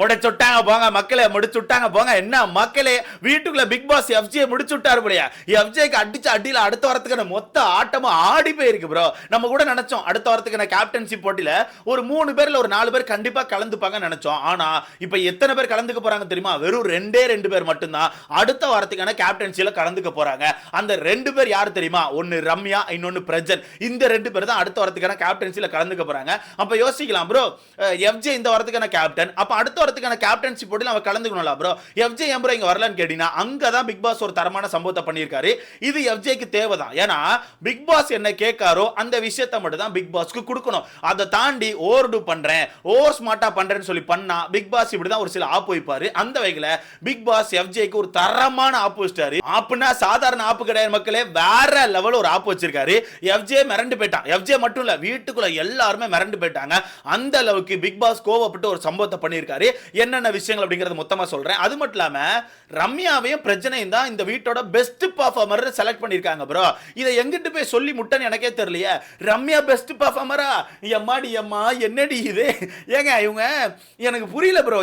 முடிச்சுட்டாங்க போங்க மக்களே, முடிச்சுட்டாங்க போங்க. என்ன மக்களே, வீட்டுக்குள்ள பிக் பாஸ் எஃப்ஜே முடிச்சுட்டாரு போலயா. எஃப்ஜேக்கு அடிச்ச அடியில அடுத்த வாரத்துக்கான மொத்த ஆட்டமும் ஆடி போயிருக்கு ப்ரோ. நம்ம கூட நினைச்சோம் அடுத்த வாரத்துக்கான கேப்டன்சி போட்டியில ஒரு 3 பேர்ல ஒரு 4 பேர் கண்டிப்பா கலந்துப்பாங்க நினைச்சோம். ஆனா இப்ப எத்தனை பேர் கலந்துக்க போறாங்க தெரியுமா? வெறும் 2 பேர் மட்டும்தான் அடுத்த வாரத்துக்கான கேப்டன்சில கலந்துக்க போறாங்க. அந்த 2 பேர் யார் தெரியுமா? ஒன்னு ரம்யா, இன்னொன்னு பிரஜன். இந்த 2 பேர் தான் அடுத்த வாரத்துக்கான கேப்டன்சில கலந்துக்க போறாங்க. அப்ப யோசிக்கலாம் ப்ரோ, எஃப்ஜே இந்த வாரத்துக்கான கேப்டன், அப்ப அடுத்த வாரத்துக்கான கேப்டன்சி போட்டில அவ கலந்துக்கணும்ல ப்ரோ. எஃப்ஜே ஏன் ப்ரோ இங்க வரலன்னு கேட்டீங்கன்னா, அங்க தான் பிக் பாஸ் ஒரு தரமான சம்பவத்தை பண்ணியிருக்காரு. இது எஃப்ஜேக்கு தேவைதான். ஏன்னா பிக் பாஸ் என்ன கேட்காரோ அந்த விஷயத்தை மட்டும் தான் பிக் பாஸ்க்கு கொடுக்கணும். அதை தாண்டி ஓவர் டூ பண்றேன், ஓவர் ஸ்மார்ட்டா பண்றேன்னு சொல்லி பண்ணா பிக் பாஸ் இப்படி தான் ஒரு சில ஆப் வைப்பாரு. அந்த வகையில பிக் பாஸ் எஃப்ஜேக்கு ஒரு தரமான ஆப் வச்சிட்டாரு. ஆப்னா சாதாரண ஆப் கிடையாது மக்களே, வேற லெவல் ஒரு ஆப் வச்சிருக்காரு. எஃப்ஜே மிரண்டு போயிட்டான். எஃப்ஜே மட்டும் இல்ல, வீட்டுக்குள்ள எல்லாருமே மிரண்டு போயிட்டாங்க. அந்த அளவுக்கு பிக் பாஸ் கோவப்பட்டு ஒரு சம்பவத்தை பண்ணியிருக்காரு. என்னென்ன விஷயங்கள் அப்படிங்கறது மொத்தமா சொல்றேன். அது மட்டும் இல்லாம ரம்யாவையும் பிரச்சனையும் தான் இந்த வீட்டோட பெஸ்ட் பெர்ஃபார்மர் செலக்ட் பண்ணிருக்காங்க ப்ரோ. இதை எங்கிட்டு போய் சொல்லி முட்டன்னு எனக்கே தெரியலையே. ரம்யா பெஸ்ட் பெர்ஃபார்மரா? எம்மாடி எம்மா, என்னடி இது? ஏங்க இவங்க எனக்கு புரியல ப்ரோ.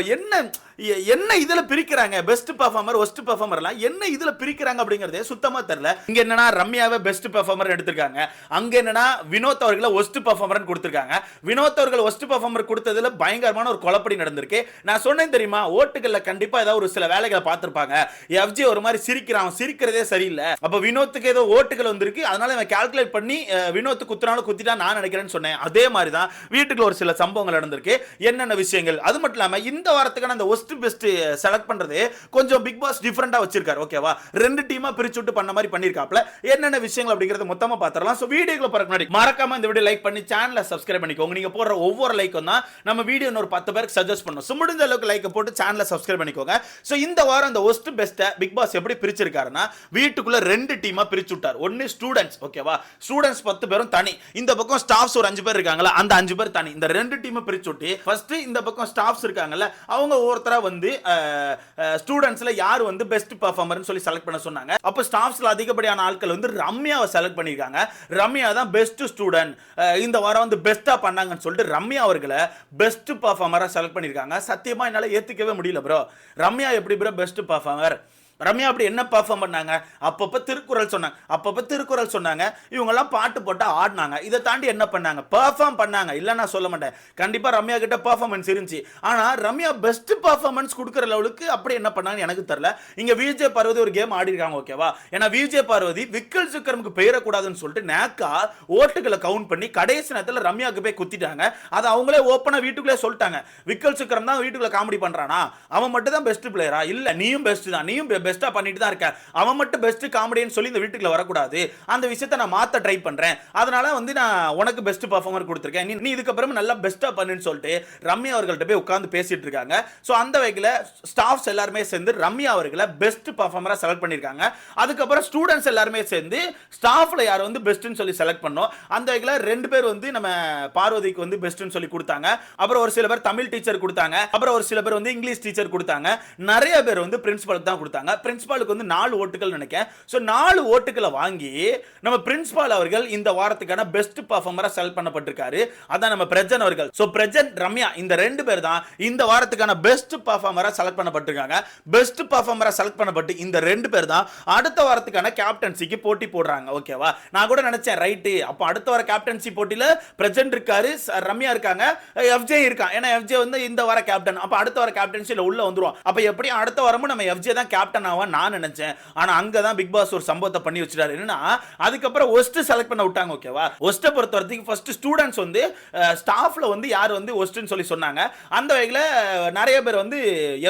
என்ன இதுல பிரிக்கிறாங்க? பெஸ்ட் பெர்ஃபார்மர் ஒஸ்ட் பெர்ஃபார்மர்லாம் என்ன இதுல பிரிக்கிறாங்க அப்படிங்கறதே சுத்தமா தெரியல. இங்க என்னன்னா ரம்யாவை பெஸ்ட் பெர்ஃபார்மர் எடுத்திருக்காங்க, அங்க என்னன்னா வினோத் அவர்களை ஒஸ்ட் பெர்ஃபார்மர் கொடுத்திருக்காங்க. வினோத் அவர்கள் ஒஸ்ட் பெர்ஃபார்மர் கொடுத்ததுல பயங்கரமான ஒரு குழப்படி நடந்திருக்கு. நான் சொன்னேன் தெரியுமா, ஓட்டுகள்ல கண்டிப்பா ஏதாவது ஒரு சில வேலைகளை பார்த்திருப்பாங்க. எஃப்ஜே ஒரு மாதிரி சிரிக்கிறான், சிரிக்கிறதே சரியில்லை. அப்ப வினோத்துக்கு ஏதோ ஓட்டுகள் வந்திருக்கு, அதனால அவன் கால்குலேட் பண்ணி வினோத் குத்துனாலும் குத்திட்டா நான் நினைக்கிறேன்னு சொன்னேன். அதே மாதிரி தான் வீட்டுக்குள்ள ஒரு சில சம்பவங்கள் நடந்திருக்கு. என்னென்ன விஷயங்கள்? அது மட்டும் இல்லாம இந்த வாரத்துக்கான அந்த பெஸ்ட் செலக்ட் பண்றது கொஞ்சம் பிக் பாஸ் டிஃபரெண்டா வச்சிருக்காரு. ஓகேவா, 2 டீமா பிரிச்சு விட்டு பண்ண மாதிரி பண்ணிருக்காப்ல. என்னென்ன விஷயங்கள் அப்படிங்கறது மொத்தமா பாத்துறலாம். சோ வீடியோக்குள்ள போறதுக்கு முன்னாடி மறக்காம இந்த வீடியோ லைக் பண்ணி சேனலை சப்ஸ்கிரைப் பண்ணிக்கோங்க. நீங்க போடுற ஒவ்வொரு லைக்கும் தான் நம்ம வீடியோ ஒரு 10 பேருக்கு சஜஸ்ட் பண்ணும். சோ முடிஞ்ச அளவுக்கு லைக் போட்டு சேனலை சப்ஸ்கிரைப் பண்ணிக்கோங்க. சோ இந்த வாரம் அந்த ஒஸ்ட் பெஸ்ட் பிக் பாஸ் எப்படி பிரிச்சிருக்காருன்னா, வீட்டுக்குள்ள 2 டீமா பிரிச்சு விட்டார். ஒன்னு ஸ்டூடண்ட்ஸ், ஓகேவா, ஸ்டூடண்ட்ஸ் 10 பேரும் தனி, இந்த பக்கம் ஸ்டாஃப்ஸ் ஒரு 5 பேர் இருக்காங்கல, அந்த 5 பேர் தனி. இந்த 2 டீமை பிரிச்சு விட்டு ஃபர்ஸ்ட் இந்த பக்கம் ஸ்டாஃப்ஸ் இருக்காங்கல்ல, அவங்க ஒவ்வொருத்தரா வந்து ஸ்டூடண்ட்ஸ்ல யார் வந்து பெஸ்ட் பெர்ஃபார்மர்னு சொல்லி செலக்ட் பண்ண சொன்னாங்க. அப்ப ஸ்டாஃப்ஸ்ல அதிகப்படியான ஆட்கள் வந்து ரம்யாவை செலக்ட் பண்ணிருக்காங்க. ரம்யா தான் பெஸ்ட் ஸ்டூடண்ட், இந்த வாரம் வந்து பெஸ்டா பண்ணாங்கன்னு சொல்லிட்டு ரம்யா அவர்களை பெஸ்ட் பெர்ஃபார்மரா செலக்ட் பண்ணிருக்காங்க. சத்தியமா என்னால ஏத்துக்கவே முடியல ப்ரோ. ரம்யா எப்படி ப்ரோ பெஸ்ட் பெர்ஃபார்மர்? ரம்யா அப்படி என்ன பெர்ஃபார்ம் பண்ணாங்க? அப்பப்ப திருக்குறள் சொன்னாங்க, இவங்க எல்லாம் பாட்டு போட்டு ஆடினாங்க. இதை தாண்டி என்ன பண்ணாங்க? பெர்ஃபார்ம் பண்ணாங்க. இல்ல நான் சொல்ல மாட்டேன், கண்டிப்பா ரம்யா கிட்ட பெர்ஃபார்மன்ஸ் இருந்துச்சு. ஆனா ரம்யா பெஸ்ட் பெர்ஃபார்மன்ஸ் கொடுக்கிற லெவலுக்கு அப்படி என்ன பண்ணாங்க எனக்கு தெரியல. இங்க விஜே பார்வதி ஒரு கேம் ஆடி இருக்காங்க, ஓகேவா. ஏன்னா விஜே பார்வதி விக்கல் சுக்கரமுக்கு பெயரக்கூடாதுன்னு சொல்லிட்டு நேக்கா ஓட்டுகளை கவுண்ட் பண்ணி கடைசி நேரத்தில் ரம்யாவுக்கு போய் குத்திட்டாங்க. அதை அவங்களே ஓப்பனா வீட்டுக்குள்ளே சொல்லிட்டாங்க. விக்கல் சுக்கரம் தான் வீட்டுக்குள்ள காமெடி பண்றானா, அவன் மட்டும் தான் பெஸ்ட் பிளேயரா? இல்ல, நீயும் பெஸ்ட் தான், நீயும் பெஸ்டா பண்ணிட்டு தான் இருக்க, அவன் மட்டும் பெஸ்ட் காமெடின்னு சொல்லி இந்த வீட்டுக்குள்ள வரக்கூடாது. அந்த விஷயத்தை நான் மாத்த ட்ரை பண்றேன், அதனால வந்து நான் உனக்கு பெஸ்ட் பெர்ஃபார்மர் கொடுத்திருக்கேன், நீ இதுக்கு அப்புறம் நல்லா பெஸ்டா பண்ணுன்னு சொல்லிட்டு ரம்யா அவர்கள்ட்ட போய் உட்கார்ந்து பேசிட்டு இருக்காங்க. சோ அந்த வகையில ஸ்டாஃப்ஸ் எல்லாரும் சேர்ந்து ரம்யா அவர்களை பெஸ்ட் பெர்ஃபார்மரா செலக்ட் பண்ணிருக்காங்க. அதுக்கப்புறம் ஸ்டூடண்ட்ஸ் எல்லாரும் சேர்ந்து ஸ்டாஃப்ல யார் வந்து பெஸ்ட்னு சொல்லி செலக்ட் பண்ணோம். அந்த வகையில 2 பேர் வந்து நம்ம பார்வதிக்கு வந்து பெஸ்ட்னு சொல்லி கொடுத்தாங்க. அப்புறம் ஒரு சில பேர் தமிழ் டீச்சர் கொடுத்தாங்க. அப்புறம் ஒரு சில பேர் வந்து இங்கிலீஷ் டீச்சர் கொடுத்தாங்க. நிறைய பேர் வந்து பிரின்சிபலுக்கு தான் கொடுத்தாங்க. பிரின்சிபாலுக்கு வந்து 4 ஓட்டுகள் நினைக்கிறேன். சோ 4 ஓட்டுகளை வாங்கி நம்ம பிரின்சிபால் அவர்கள் இந்த வாரத்துக்கான பெஸ்ட் பெர்ஃபார்மரா செலக்ட் பண்ணப்பட்டிருக்காரு. அதான் நம்ம பிரஜன் அவர்கள். சோ பிரஜன், ரம்யா இந்த 2 பேர் தான் இந்த வாரத்துக்கான பெஸ்ட் பெர்ஃபார்மரா செலக்ட் பண்ணப்பட்டிருக்காங்க. பெஸ்ட் பெர்ஃபார்மரா செலக்ட் பண்ணப்பட்டு இந்த 2 பேர் தான் அடுத்த வாரத்துக்கான கேப்டன்சிக்கு போட்டி போடுறாங்க, ஓகேவா. நான் கூட நினைச்சேன் ரைட், அப்ப அடுத்த வார கேப்டன்சி போட்டியில பிரஜன் இருக்காரு, ரம்யா இருக்காங்க, எஃப்ஜே இருக்கான். ஏன்னா எஃப்ஜே வந்து இந்த வார கேப்டன், அப்ப அடுத்த வார கேப்டன்சில உள்ள வந்துருவோம். அப்ப எப்படி அடுத்த வாரமும் நம்ம எஃப்ஜே தான் கேப்டன் ஆவா நான் நினைச்சேன். ஆனா அங்கதான் பிக் பாஸ் ஒரு சம்பவத்தை பண்ணி வச்சிட்டாரு. என்னன்னா அதுக்கப்புறம் ஒஸ்ட் செலக்ட் பண்ண விட்டாங்க, ஓகேவா. ஒஸ்ட் பொறுத்த வரைக்கும் ஃபர்ஸ்ட் ஸ்டூடண்ட்ஸ் வந்து ஸ்டாஃப்ல வந்து யார் வந்து ஒஸ்ட்னு சொல்லி சொன்னாங்க. அந்த வகையில நிறைய பேர் வந்து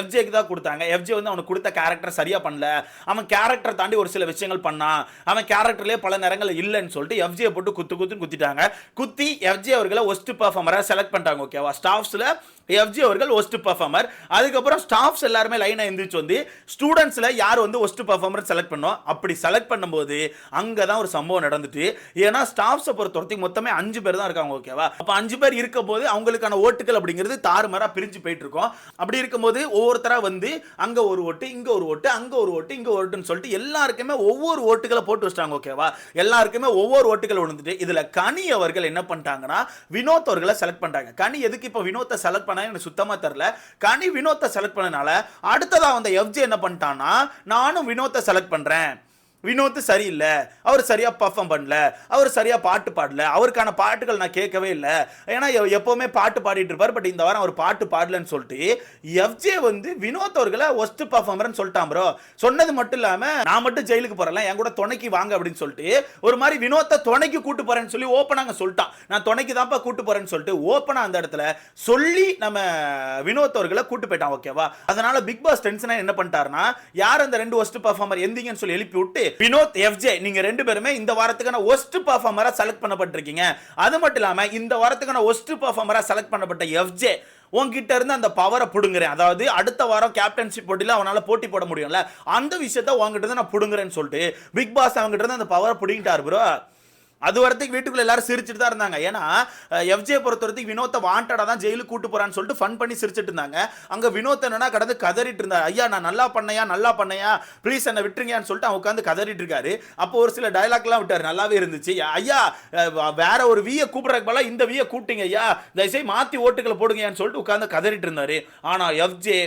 எஃப்ஜேக்கு தான் கொடுத்தாங்க. எஃப்ஜே வந்து அவனுக்கு கொடுத்த கேரக்டர் சரியா பண்ணல, அவன் கேரக்டர் தாண்டி ஒரு சில விஷயங்கள் பண்ணான், அவன் கேரக்டர்லயே பல நேரங்கள் இல்லைன்னு சொல்லிட்டு எஃப்ஜே போட்டு குத்திட்டாங்க. குத்தி எஃப்ஜே அவர்களை ஒஸ்ட் பெர்ஃபார்மரா செலக்ட் பண்ணிட்டாங்க, ஓகேவா. ஸ்டாஃப்ஸ்ல எஃப்ஜே அவர்கள் ஒஸ்ட் பெர்ஃபார்மர். அதுக்கப்புறம் ஸ்டாஃப்ஸ் எல்லாரும் லைனா எந்திரிச்சு வந்து ஸ்டூடண்ட்ஸ்ல யார் வந்து ஒஸ்ட் பெர்ஃபார்மர் செலக்ட் பண்ணோம். அப்படி செலக்ட் பண்ணும்போது அங்கதான் ஒரு சம்பவம் நடந்துட்டு. ஏன்னா ஸ்டாஃப்ஸ் பொறுத்தவரைக்கும் மொத்தமே 5 பேர் தான் இருக்காங்க, ஓகேவா. அப்ப 5 பேர் இருக்கும்போது அவங்களுக்கான ஓட்டுகள் அப்படிங்கிறது தாறுமாறா பிரிஞ்சு போயிட்டு இருக்கும். அப்படி இருக்கும்போது ஒவ்வொருத்தரா வந்து அங்க ஒரு ஓட்டு, இங்க ஒரு ஓட்டு, அங்க ஒரு ஓட்டு, இங்க ஒரு ஓட்டுன்னு சொல்லிட்டு எல்லாருக்குமே ஒவ்வொரு ஓட்டுகளை போட்டு வச்சிட்டாங்க, ஓகேவா. எல்லாருக்குமே ஒவ்வொரு ஓட்டுகள் விழுந்துட்டு இதுல கனி அவர்கள் என்ன பண்ணிட்டாங்கன்னா வினோத் அவர்களை செலக்ட் பண்ணிட்டாங்க. கனி எதுக்கு இப்ப வினோத்தை செலக்ட் பண்ண எனக்கு சுத்தமா தெரியல. கனி வினோத்தை செலக்ட் பண்ணனால அடுத்ததா வந்த எஃப்ஜே என்ன பண்ணிட்டான்னா, நானும் வினோத்தை செலக்ட் பண்றேன், வினோத் சரியில்லை, அவர் சரியா பர்ஃபார்ம் பண்ணல, அவர் சரியா பாட்டு பாடல, அவருக்கான பாட்டுகள் நான் கேட்கவே இல்லை, ஏன்னா எப்பவுமே பாட்டு பாடிட்டு இருப்பார், பட் இந்த வாரம் அவர் பாட்டு பாடலன்னு சொல்லிட்டு எஃப்ஜே வந்து வினோத் அவர்களை ஒஸ்ட் பர்ஃபார்மர்னு சொல்லிட்டான் ப்ரோ. சொன்னது மட்டும் இல்லாம நான் மட்டும் ஜெயிலுக்கு போறேன், என் கூட துணைக்கு வாங்க அப்படின்னு சொல்லிட்டு ஒரு மாதிரி வினோத்தை துணைக்கு கூட்டு போறேன்னு சொல்லி ஓப்பனாங்க சொல்லிட்டான். நான் துணைக்கு தான்ப்பா கூட்டு போறேன்னு சொல்லிட்டு ஓப்பனா அந்த இடத்துல சொல்லி நம்ம வினோத் அவர்களை கூட்டு போயிட்டான். ஓகேவா? அதனால பிக் பாஸ் டென்ஷனா என்ன பண்ணிட்டாருன்னா, யார் அந்த ரெண்டு ஒஸ்ட் பர்ஃபார்மர் எந்திங்கன்னு சொல்லி எழுப்பி விட்டு, வினோத், எஃப்ஜே நீங்க ரெண்டு பேருமே இந்த வாரத்துக்கான ஒஸ்ட் பெர்ஃபார்மரா செலக்ட் பண்ணப்பட்டிருக்கீங்க. அது மட்டும் இல்லாம இந்த வாரத்துக்கான ஒஸ்ட் பெர்ஃபார்மரா செலக்ட் பண்ணப்பட்ட எஃப்ஜே உன்கிட்ட இருந்து அந்த பவரை புடுங்குறேன், அதாவது அடுத்த வாரம் கேப்டன்ஷிப் போட்டியில் அவனால போட்டி போட முடியும்ல, அந்த விஷயத்த உங்ககிட்ட இருந்து நான் புடுங்குறேன்னு சொல்லிட்டு பிக் பாஸ் அவங்ககிட்ட இருந்து அந்த பவரை புடுங்கிட்டாரு ப்ரோ. அது வரத்துக்கு வீட்டுக்குள்ள எல்லாரும் சிரிச்சுட்டு தான் இருந்தாங்க. ஏன்னா எஃப்ஜே பொறுத்த வரைக்கும் வினோத்தை வாண்டடா தான் ஜெயிலுக்கு கூட்டு போறான்னு சொல்லிட்டு ஃபன் பண்ணி சிரிச்சிட்டு இருந்தாங்க. அங்க வினோத் என்னன்னா கடந்து கதறிட்டு இருந்தார், ஐயா நான் நல்லா பண்ணையா ப்ளீஸ் என்ன விட்டுருங்கன்னு சொல்லிட்டு அவன் உட்காந்து கதறிட்டு இருக்காரு. அப்போ ஒரு சில டயலாக்லாம் விட்டாரு, நல்லாவே இருந்துச்சு. ஐயா வேற ஒரு வியை கூப்பிடுறதுக்கு பதிலா இந்த வியை கூப்பிட்டீங்க ஐயா, தயவுசெய்து மாத்தி ஓட்டுகளை போடுங்கன்னு சொல்லிட்டு உட்காந்து கதறிட்டு இருந்தாரு. ஆனா எஃப்ஜே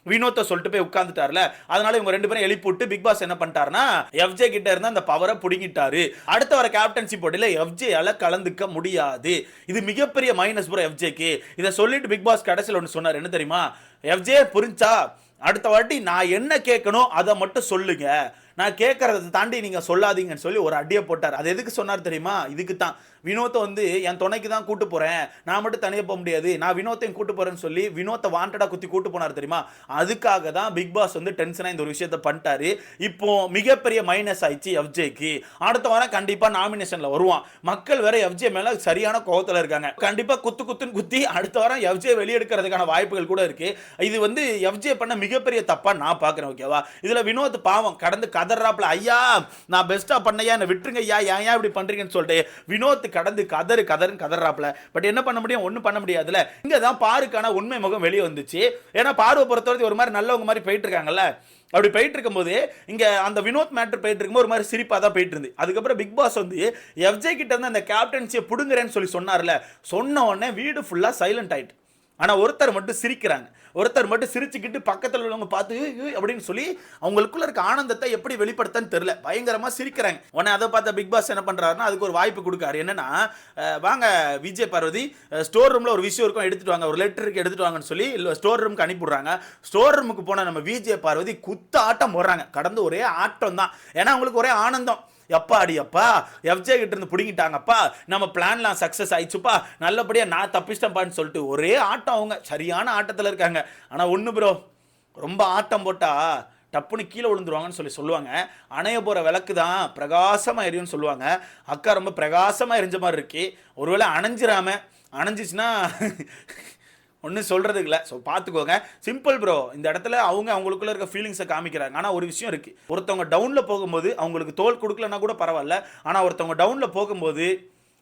வினோத்தை சொல்லிட்டு போய் உட்கார்ந்துட்டார்ல, அதனால இவங்க ரெண்டு பேரும் எழுப்பி விட்டு பிக் பாஸ் என்ன பண்ணிட்டாருன்னா எஃப்ஜே கிட்ட இருந்து அந்த பவரை புடுங்கிட்டாரு. அடுத்த வர கேப்டன்ஷிப் போட்டியில எஃப்ஜேயால கலந்துக்க முடியாது. இது மிகப்பெரிய மைனஸ் ப்ரோ எஃப்ஜேக்கு. இதை சொல்லிட்டு பிக் பாஸ் கடைசியில் ஒன்று சொன்னார், என்ன தெரியுமா? எஃப்ஜே புரிஞ்சா அடுத்த வாட்டி நான் என்ன கேட்கணும் அதை மட்டும் சொல்லுங்க, நான் கேட்கறதை தாண்டி நீங்க சொல்லாதீங்கன்னு சொல்லி ஒரு அடியை போட்டார். அது எதுக்கு சொன்னார் தெரியுமா? இதுக்கு தான். வினோத்தை வந்து என் துணைக்கு தான் கூட்டு போறேன், நான் மட்டும் தனியாக போக முடியாது, நான் வினோத்தையும் கூட்டு போறேன்னு சொல்லி வினோத்தை வாண்டடா குத்தி கூட்டு போனார் தெரியுமா? அதுக்காக தான் பிக் பாஸ் வந்து டென்ஷனா இந்த ஒரு விஷயத்தை பண்ணிட்டாரு. இப்போ மிகப்பெரிய மைனஸ் ஆயிடுச்சு எஃப்ஜேக்கு. அடுத்த வாரம் கண்டிப்பா நாமினேஷன்ல வருவான். மக்கள் வேற எஃப்ஜே மேல சரியான கோவத்துல இருக்காங்க. கண்டிப்பா குத்துன்னு குத்தி அடுத்த வாரம் எஃப்ஜே வெளியெடுக்கிறதுக்கான வாய்ப்புகள் கூட இருக்கு. இது வந்து எஃப்ஜே பண்ண மிகப்பெரிய தப்பா நான் பாக்குறேன். ஓகேவா? இதுல வினோத் பாவம் கடந்து கதறாப்ல, ஐயா நான் பெஸ்டா பண்ணையா என்ன விட்டுருங்க ஐயா, ஏன் இப்படி பண்றீங்கன்னு சொல்லிட்டு வினோத் கடந்து கதறாப்ல. பட் என்ன பண்ண முடியும்? ஒன்னும் பண்ண முடியாதுல. இங்க தான் பாருக்கான உண்மை முகம் வெளியே வந்துச்சு. ஏன்னா பார்வை பொறுத்தவரை ஒரு மாதிரி நல்லவங்க மாதிரி போயிட்டு இருக்காங்கல்ல, அப்படி போயிட்டு இருக்கும்போது இங்க அந்த வினோத் மேட்டர் போயிட்டு இருக்கும்போது ஒரு மாதிரி சிரிப்பா தான் போயிட்டு இருந்து. அதுக்கப்புறம் பிக் பாஸ் வந்து எஃப்ஜே கிட்ட இருந்து அந்த கேப்டன்சியை புடுங்குறேன்னு சொல்லி சொன்னார்ல, சொன்ன உடனே வீடு ஃபுல்லா சைலண்ட் ஆயிட்டு. ஆனா ஒருத்தர் மட்டும் சிரிக்கிறாங்க, ஒருத்தர் மட்டும் சிரிச்சுக்கிட்டு பக்கத்தில் உள்ளவங்க பார்த்து அப்படின்னு சொல்லி அவங்களுக்குள்ள இருக்க ஆனந்தத்தை எப்படி வெளிப்படுத்தன்னு தெரியல, பயங்கரமா சிரிக்கிறாங்க. உடனே அதை பார்த்த பிக் பாஸ் என்ன பண்றாருன்னா அதுக்கு ஒரு வாய்ப்பு கொடுக்காரு. என்னன்னா, வாங்க விஜய் பார்வதி ஸ்டோர் ரூம்ல ஒரு விஷயம் இருக்கும் எடுத்துட்டு வாங்க, ஒரு லெட்டருக்கு எடுத்துட்டு வாங்கன்னு சொல்லி ஸ்டோர் ரூமுக்கு அனுப்பிடுறாங்க. ஸ்டோர் ரூமுக்கு போன நம்ம விஜய் பார்வதி குத்த ஆட்டம் போடுறாங்க. கடந்து ஒரே ஆட்டம் தான். ஏன்னா அவங்களுக்கு ஒரே ஆனந்தம். எப்பா அடியப்பா எஃப்ஜே கிட்ட இருந்து பிடிங்கிட்டாங்கப்பா, நம்ம பிளான்லாம் சக்ஸஸ் ஆயிடுச்சுப்பா, நல்லபடியா நான் தப்பிச்சிட்டேன்ப்பான்னு சொல்லிட்டு ஒரே ஆட்டம். அவங்க சரியான ஆட்டத்தில் இருக்காங்க. ஆனால் ஒன்று ப்ரோ, ரொம்ப ஆட்டம் போட்டா டப்புன்னு கீழே விழுந்துருவாங்கன்னு சொல்லுவாங்க. அணைய போகிற விளக்கு தான் பிரகாசமாக எரியும்னு சொல்லுவாங்க. அக்கா ரொம்ப பிரகாசமாக எரிஞ்ச மாதிரி இருக்கு. ஒருவேளை அணைஞ்சிச்சுன்னா ஒன்றும் சொல்கிறதுக்கு இல்லை. ஸோ பார்த்துக்கோங்க. Simple bro. இந்த இடத்துல அவங்களுக்குள்ள இருக்க ஃபீலிங்ஸை காமிக்கிறாங்க. ஆனால் ஒரு விஷயம் இருக்குது, ஒருத்தவங்க டவுனில் போகும்போது அவங்களுக்கு தோல் கொடுக்கலன்னா கூட பரவாயில்ல, ஆனால் ஒருத்தவங்க டவுனில் போகும்போது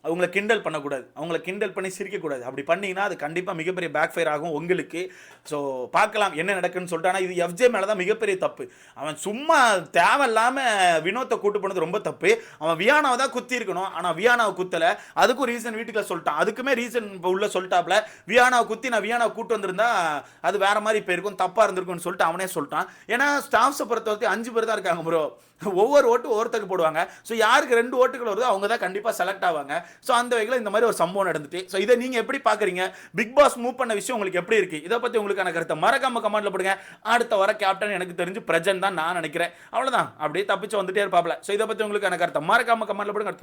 அவங்கள கிண்டல் பண்ணக்கூடாது, அவங்கள கிண்டல் பண்ணி சிரிக்கக்கூடாது. அப்படி பண்ணிங்கன்னா அது கண்டிப்பாக மிகப்பெரிய பேக் ஃபயர் ஆகும் உங்களுக்கு. ஸோ பார்க்கலாம் என்ன நடக்குன்னு சொல்லிட்டு. ஆனால் இது எஃப்ஜே மேலே தான் மிகப்பெரிய தப்பு. அவன் சும்மா தேவையில்லாமல் வினோத்தை கூட்டு போனது ரொம்ப தப்பு. அவன் வியானாவை தான் குத்தி இருக்கணும், ஆனால் வியானாவை குத்தலை. அதுக்கும் ரீசன் வீட்டுக்குள்ள சொல்லிட்டான். அதுக்குமே ரீசன் இப்போ உள்ள சொல்லிட்டாப்ல, வியானாவை குத்தி நான் வியானாவை கூட்டு வந்திருந்தா அது வேற மாதிரி போயிருக்கும், தப்பாக இருந்திருக்கும்னு சொல்லிட்டு அவனே சொல்லிட்டான். ஏன்னா ஸ்டாஃப்ஸை பொறுத்த வரைக்கும் 5 பேர் தான் இருக்காங்க ப்ரோ. ஒவ்வொரு ஓட்டு ஒருத்தருக்கு போடுவாங்க. ஸோ யாருக்கு 2 ஓட்டுகள் வருதோ அவங்க தான் கண்டிப்பாக செலக்ட் ஆவாங்க. ஸோ அந்த வகையில் இந்த மாதிரி ஒரு சம்பவம் நடந்துட்டு. ஸோ இதை நீங்கள் எப்படி பார்க்குறீங்க? பிக் பாஸ் மூவ் பண்ண விஷயம் உங்களுக்கு எப்படி இருக்குது? இதை பற்றி உங்களுக்கான கருத்தை மறக்காம கமெண்ட்ல போடுங்க. அடுத்த வர கேப்டன் எனக்கு தெரிஞ்சு பிரஜன் தான் நான் நினைக்கிறேன். அவ்வளோதான், அப்படியே தப்பிச்சு வந்துட்டே இருப்பாப்ல. ஸோ இதை பற்றி உங்களுக்கான கருத்தை மறக்காம கமெண்ட்ல போடுங்க.